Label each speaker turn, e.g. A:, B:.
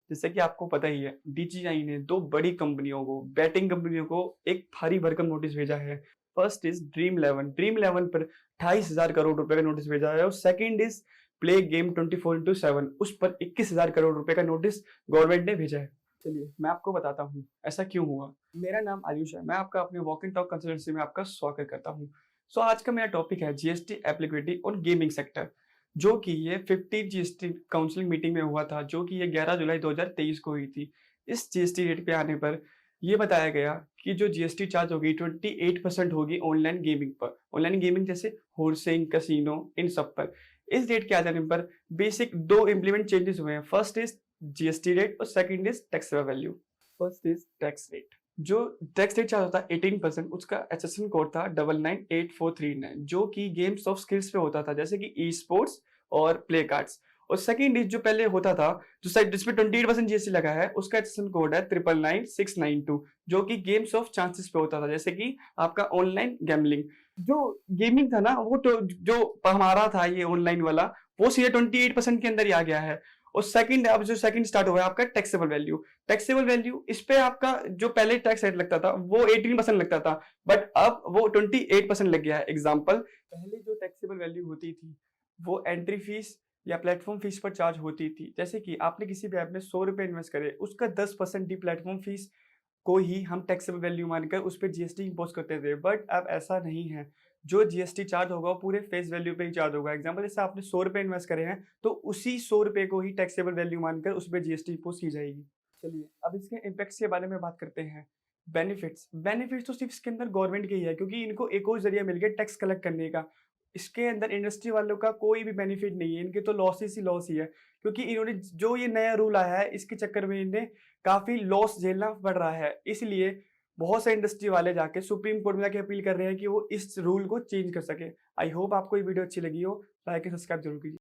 A: जैसे कि आपको पता ही है, डीजीआई ने 2 बड़ी कंपनियों को, बैटिंग कंपनियों को एक भारी भरकम नोटिस भेजा है। फर्स्ट इज़ ड्रीम इलेवन पर 28,000 करोड़ रुपए का नोटिस भेजा है और सेकंड इज़ प्ले गेम 24/7 उस पर 21,000 करोड़ रुपए का नोटिस गवर्नमेंट ने भेजा है। चलिए, मैं आपको बताता हूँ, ऐसा क्यों हुआ। मेरा नाम आयुष है, मैं आपका अपने वॉक एंड टॉक कंसल्टेंसी में आपका स्वागत करता हूँ। सो आज का मेरा टॉपिक है GST applicability on gaming sector, जो कि ये 15 जीएसटी काउंसिलिंग मीटिंग में हुआ था, जो कि ये 11 जुलाई 2023 को हुई थी। इस जीएसटी रेट पे आने पर ये बताया गया कि जो जीएसटी चार्ज होगी 28% होगी ऑनलाइन गेमिंग पर। ऑनलाइन गेमिंग जैसे हॉर्सिंग, कैसीनो, इन सब पर। इस रेट के आ जाने पर बेसिक 2 इम्प्लीमेंट चेंजेस हुए हैं। फर्स्ट इज जीएसटी रेट और second is taxable value. First is tax rate. जो टैक्स रेट चार्ज होता है 18%, उसका एसएसएन कोड था 998439, जो कि गेम्स ऑफ स्किल्स पे होता था, जैसे कि ई स्पोर्ट्स और प्ले कार्ड्स। और सेकंड इज जो पहले होता था, जो साइड जिसपे 28% जीएसटी लगा है, उसका एसएसएन कोड है 999692, जो कि गेम्स ऑफ चांसेस पे होता था, जैसे कि आपका ऑनलाइन गैम्बलिंग। जो गेमिंग था ना, वो तो जो हमारा था ये ऑनलाइन वाला, वो सीधे 28% के अंदर ही आ गया है। और सेकंड, अब जो सेकंड स्टार्ट हुआ है आपका टैक्सेबल वैल्यू। टैक्सेबल वैल्यू, इस पे आपका जो पहले टैक्स रेट लगता था वो 18% लगता था, बट अब वो 28% लग गया है। एग्जाम्पल, पहले जो टैक्सेबल वैल्यू होती थी वो एंट्री फीस या प्लेटफॉर्म फीस पर चार्ज होती थी। जैसे कि आपने किसी भी ऐप में 100 रुपए इन्वेस्ट करे, उसका 10% ही प्लेटफॉर्म फीस को ही हम टैक्सेबल वैल्यू मानकर उस पर जीएसटी इम्पोज करते थे। बट अब ऐसा नहीं है, जो जीएसटी चार्ज होगा वो पूरे फेस वैल्यू पे ही चार्ज होगा। एग्जांपल, जैसे आपने 100 रुपए इन्वेस्ट करे हैं, तो उसी 100 रुपए को ही टैक्सेबल वैल्यू मानकर उस पर जीएसटी इम्पोज की जाएगी। चलिए, अब इसके इम्पैक्ट्स के बारे में बात करते हैं। बेनिफिट्स तो सिर्फ इसके अंदर गवर्नमेंट के ही है, क्योंकि इनको एक और जरिया मिल गया टैक्स कलेक्ट करने का। इसके अंदर इंडस्ट्री वालों का कोई भी बेनिफिट नहीं है, इनके तो लॉस ही है, क्योंकि इन्होंने जो ये नया रूल आया है, इसके चक्कर में इन्हें काफी लॉस झेलना पड़ रहा है। इसलिए बहुत से इंडस्ट्री वाले जाके सुप्रीम कोर्ट में जाके अपील कर रहे हैं कि वो इस रूल को चेंज कर सके। आई होप आपको ये वीडियो अच्छी लगी हो। लाइक एंड सब्सक्राइब जरूर कीजिए।